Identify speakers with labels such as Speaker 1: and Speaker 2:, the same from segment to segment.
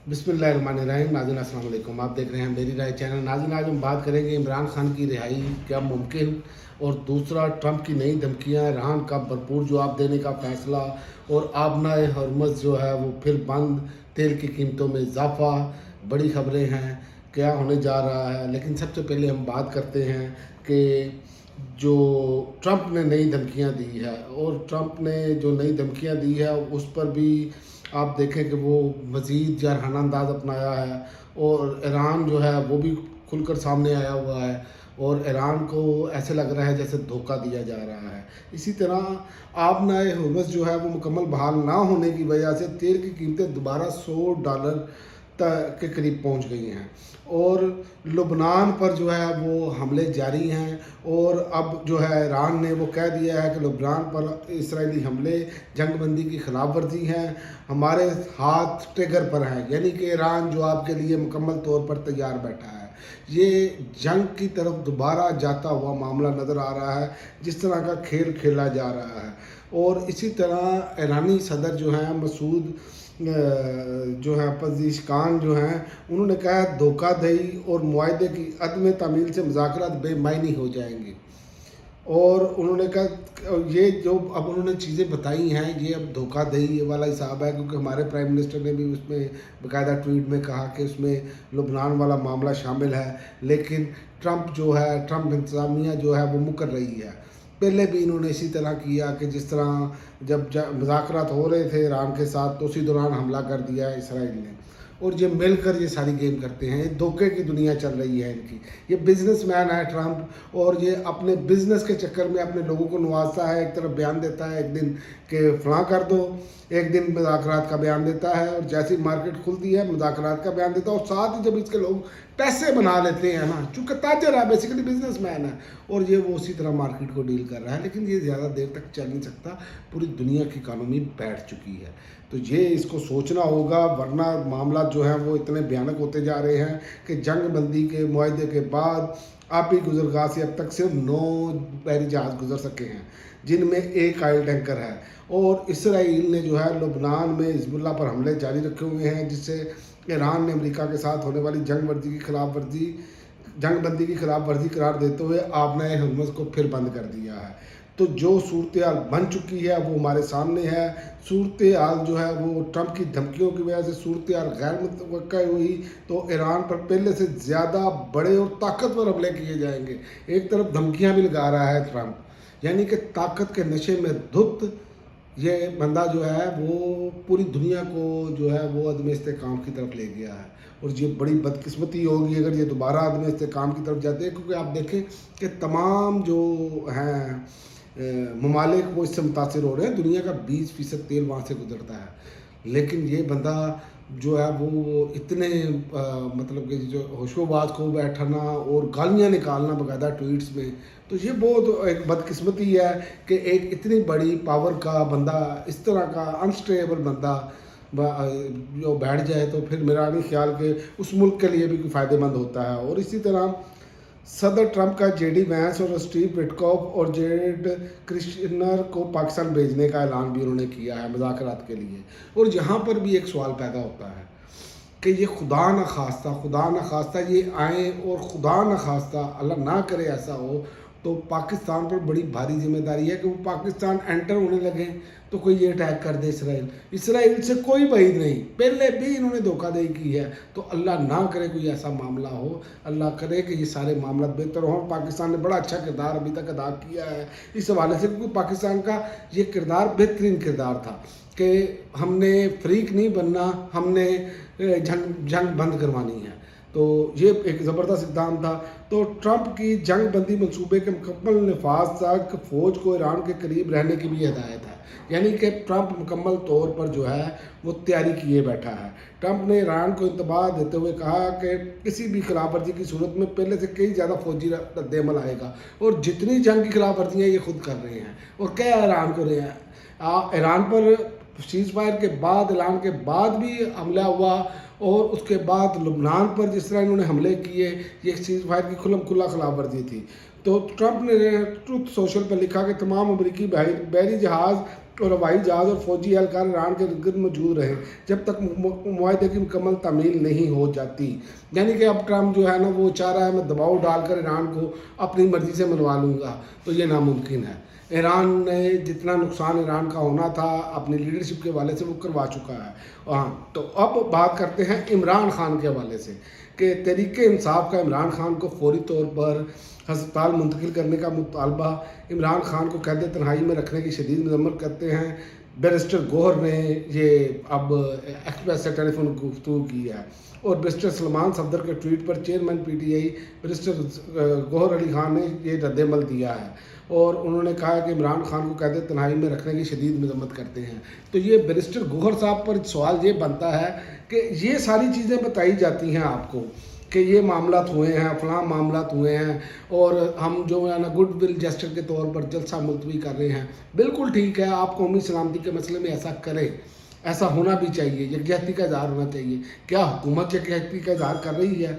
Speaker 1: बिस्मिल्लाहिर्रहमानिर्रहीम। नाज़रीन अस्सलाम वालेकुम। आप देख रहे हैं मेरी राय चैनल। नाज़रीन आज हम बात करेंगे इमरान खान की रिहाई क्या मुमकिन, और दूसरा ट्रंप की नई धमकियां, ईरान का भरपूर जवाब देने का फैसला, और आबनाए हरमज़ जो है वो फिर बंद, तेल की कीमतों में इजाफा, बड़ी खबरें हैं क्या होने जा रहा है। लेकिन सबसे पहले हम बात करते हैं कि जो ट्रंप ने नई धमकियां दी है, और ट्रंप ने जो नई धमकियां दी है उस पर भी आप देखें कि वो मज़ीद जारहाना अंदाज अपनाया है, और ईरान जो है वो भी खुलकर सामने आया हुआ है, और ईरान को ऐसे लग रहा है जैसे धोखा दिया जा रहा है। इसी तरह आबनाए हुर्मुज़ जो है वो मुकम्मल बहाल ना होने की वजह से तेल की कीमतें दोबारा $100 के करीब पहुंच गई हैं, और लुबनान पर जो है वो हमले जारी हैं। और अब जो है ईरान ने वो कह दिया है कि लुबनान पर इसराइली हमले जंग बंदी की खिलाफ वर्जी हैं, हमारे हाथ ट्रिगर पर हैं, यानी कि ईरान जो आपके लिए मुकम्मल तौर पर तैयार बैठा है। ये जंग की तरफ दोबारा जाता हुआ मामला नज़र आ रहा है, जिस तरह का खेल खेला जा रहा है। और इसी तरह ईरानी सदर जो हैं मसूद जो है पज़ीशकान जो हैं, उन्होंने कहा है धोखाधड़ी और मुआहदे की अदम तामील से मुज़ाकरात बेमायनी हो जाएंगे। और उन्होंने कहा ये जो अब उन्होंने चीज़ें बताई हैं ये अब धोखाधड़ी वाला हिसाब है, क्योंकि हमारे प्राइम मिनिस्टर ने भी उसमें बाकायदा ट्वीट में कहा कि उसमें लुबनान वाला मामला शामिल है। लेकिन ट्रंप इंतज़ामिया जो है वो मुकर रही है। पहले भी इन्होंने इसी तरह किया कि जिस तरह जब मुज़ाकरात हो रहे थे ईरान के साथ, तो उसी दौरान हमला कर दिया है इसराइल ने, और ये मिलकर ये सारी गेम करते हैं। ये धोखे की दुनिया चल रही है इनकी। ये बिजनेसमैन है ट्रंप, और ये अपने बिजनेस के चक्कर में अपने लोगों को नवाजता है। एक तरफ बयान देता है एक दिन कि फ़लाँ कर दो, एक दिन मुज़ाकरात का बयान देता है, और जैसी मार्केट खुलती है मुज़ाकरात का बयान देता है। और साथ ही जब इसके लोग पैसे बना लेते हैं ना, चूँकि ताजर है, बेसिकली बिजनेसमैन है, और ये वो उसी तरह मार्केट को डील कर रहा है। लेकिन ये ज़्यादा देर तक चल नहीं सकता, पूरी दुनिया की इकानमी बैठ चुकी है। तो ये इसको सोचना होगा, वरना मामला जो है वो इतने भयानक होते जा रहे हैं कि जंग बंदी के मुआहदे के बाद आबी गुजरगाह से अब तक सिर्फ 9 बहरी जहाज़ गुजर सके हैं, जिनमें एक ऑयल टैंकर है। और इसराइल ने जो है लुबनान में हिजबुल्ला पर हमले जारी रखे हुए हैं, जिससे ईरान ने अमेरिका के साथ होने वाली जंग बंदी की खिलाफ वर्जी करार देते हुए आबनाए हुर्मुज़ को फिर बंद कर दिया है। तो जो सूरत हाल बन चुकी है वो हमारे सामने है। सूरत हाल जो है वो ट्रंप की धमकियों की वजह से सूरत हाल गैर मुतवक्का हुई, तो ईरान पर पहले से ज़्यादा बड़े और ताकतवर हमले किए जाएंगे। एक तरफ धमकियां भी लगा रहा है ट्रंप, यानी कि ताकत के नशे में धुत ये बंदा जो है वो पूरी दुनिया को जो है वो अदम इस्तेकाम की तरफ ले गया है। और ये बड़ी बदकिस्मती होगी अगर ये दोबारा अदम इस्तेकाम की तरफ जाते हैं, क्योंकि आप देखें कि तमाम जो हैं ममालिक वो इससे मुतासिर हो रहे हैं। दुनिया का 20% तेल वहाँ से गुजरता है। लेकिन ये बंदा जो है वो इतने मतलब कि जो होशोबाज को बैठना और गालियाँ निकालना बाकायदा ट्वीट्स में, तो ये बहुत एक बदकिस्मती है कि एक इतनी बड़ी पावर का बंदा, इस तरह का अनस्टेबल बंदा जो बैठ जाए, तो फिर मेरा नहीं ख्याल कि उस मुल्क के लिए भी कोई फ़ायदेमंद होता है। और इसी तरह सदर ट्रंप का जेडी वैंस और स्टीव विटकॉफ और जेड क्रिश्नर को पाकिस्तान भेजने का ऐलान भी उन्होंने किया है मुज़ाकरात के लिए। और यहाँ पर भी एक सवाल पैदा होता है कि ये खुदा न खास्ता ये आए, और खुदा न खास्ता अल्लाह ना करे ऐसा हो, तो पाकिस्तान पर बड़ी भारी जिम्मेदारी है कि वो पाकिस्तान एंटर होने लगे तो कोई ये अटैक कर दे इसराइल से कोई बहीद नहीं। पहले भी इन्होंने धोखाधड़ी की है, तो अल्लाह ना करे कोई ऐसा मामला हो। अल्लाह करे कि ये सारे मामला बेहतर हों। पाकिस्तान ने बड़ा अच्छा किरदार अभी तक अदा किया है इस हवाले से, क्योंकि पाकिस्तान का ये किरदार बेहतरीन किरदार था कि हमने फ्रीक नहीं बनना, हमने जंग बंद करवानी है। तो ये एक ज़बरदस्त इक़दाम था। तो ट्रंप की जंग बंदी मनसूबे के मुकम्मल नफाज तक फ़ौज को ईरान के करीब रहने की भी हिदायत है, यानी कि ट्रंप मुकम्मल तौर पर जो है वो तैयारी किए बैठा है। ट्रंप ने ईरान को इंतबाह देते हुए कहा कि किसी भी खिलाफ वर्जी की सूरत में पहले से कई ज़्यादा फौजी रद्दमल आएगा, और जितनी जंग की खिलाफ वर्जियाँ ये खुद कर रहे हैं और क्या ईरान को रहे हैं। ईरान पर सीज़ फायर के बाद, ऐलान के बाद भी हमला हुआ, और उसके बाद लुबनान पर जिस तरह इन्होंने हमले किए, ये सीज़ फायर की खुल्ला खिलाफ वर्जी थी। तो ट्रंप ने ट्रुथ सोशल पर लिखा कि तमाम अमरीकी बहरी जहाज़ اور ہوائی جہاز اور فوجی اہلکار ایران کے گرد موجود رہیں جب تک معاہدے کی مکمل تعمیل نہیں ہو جاتی. یعنی کہ اب ٹرمپ جو ہے نا وہ چاہ رہا ہے میں دباؤ ڈال کر ایران کو اپنی مرضی سے منوا لوں گا، تو یہ ناممکن ہے. ایران نے جتنا نقصان ایران کا ہونا تھا اپنی لیڈرشپ کے حوالے سے وہ کروا چکا ہے. ہاں، تو اب بات کرتے ہیں عمران خان کے حوالے سے کہ تحریک انصاف کا عمران خان کو فوری طور پر ہسپتال منتقل کرنے کا مطالبہ. عمران خان کو قید تنہائی میں رکھنے کی شدید مذمت کرتے ہیں. بیرسٹر گوہر نے یہ اب ایکسپریس سے ٹیلی فون گفتگو کی ہے، اور بیرسٹر سلمان صفدر کے ٹویٹ پر chairman P T I barrister Gohar Ali Khan نے یہ رد عمل دیا ہے، اور انہوں نے کہا کہ عمران خان کو قید تنہائی میں رکھنے کی شدید مذمت کرتے ہیں. تو یہ بیرسٹر گوہر صاحب پر سوال یہ بنتا ہے کہ یہ ساری چیزیں بتائی جاتی ہیں آپ کو کہ یہ معاملات ہوئے ہیں، فلاں معاملات ہوئے ہیں، اور ہم جو ہے نا گڈ ول جسٹر کے طور پر جلسہ ملتوی کر رہے ہیں. بالکل ٹھیک ہے، آپ قومی سلامتی کے مسئلے میں ایسا کریں، ایسا ہونا بھی چاہیے، یکجہتی کا اظہار ہونا چاہیے. کیا حکومت یکجہتی کا اظہار کر رہی ہے؟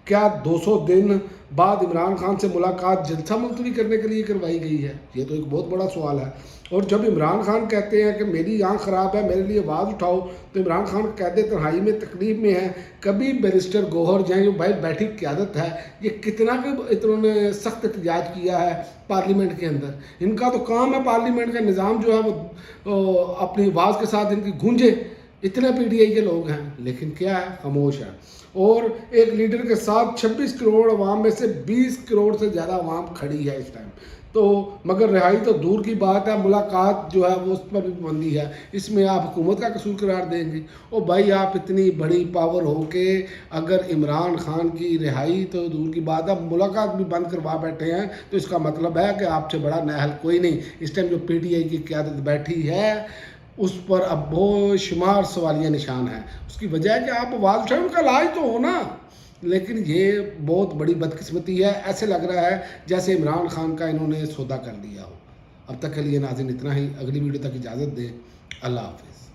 Speaker 1: کیا 200 دن بعد عمران خان سے ملاقات جلسہ ملتوی کرنے کے لیے کروائی گئی ہے؟ یہ تو ایک بہت بڑا سوال ہے. اور جب عمران خان کہتے ہیں کہ میری آنکھ خراب ہے، میرے لیے آواز اٹھاؤ، تو عمران خان قید تنہائی میں تکلیف میں ہیں. کبھی بیرسٹر گوہر جو بھائی بیٹھی قیادت ہے، یہ کتنا کہ انہوں نے سخت احتجاج کیا ہے پارلیمنٹ کے اندر. ان کا تو کام ہے پارلیمنٹ کا نظام جو ہے وہ اپنی آواز کے ساتھ ان کی گونجے. اتنے پی ٹی آئی کے لوگ ہیں لیکن کیا ہے، خاموش ہے. اور ایک لیڈر کے ساتھ 26 کروڑ عوام میں سے 20 کروڑ سے زیادہ عوام کھڑی ہے اس ٹائم. تو مگر رہائی تو دور کی بات ہے، ملاقات جو ہے وہ اس پر بھی پابندی ہے. اس میں آپ حکومت کا قصور قرار دیں گے؟ اور بھائی آپ اتنی بڑی پاور ہو کے اگر عمران خان کی رہائی تو دور کی بات ہے، ملاقات بھی بند کروا بیٹھے ہیں، تو اس کا مطلب ہے کہ آپ سے بڑا نااہل کوئی نہیں. اس ٹائم جو پی ٹی آئی کی قیادت بیٹھی ہے اس پر اب بہت شمار سوالیہ نشان ہیں. اس کی وجہ ہے کہ آپ آواز اٹھائیں، ان کا علاج تو ہونا. لیکن یہ بہت بڑی بدقسمتی ہے. ایسے لگ رہا ہے جیسے عمران خان کا انہوں نے سودا کر دیا ہو. اب تک کے لیے ناظرین اتنا ہی. اگلی ویڈیو تک اجازت دیں. اللہ حافظ.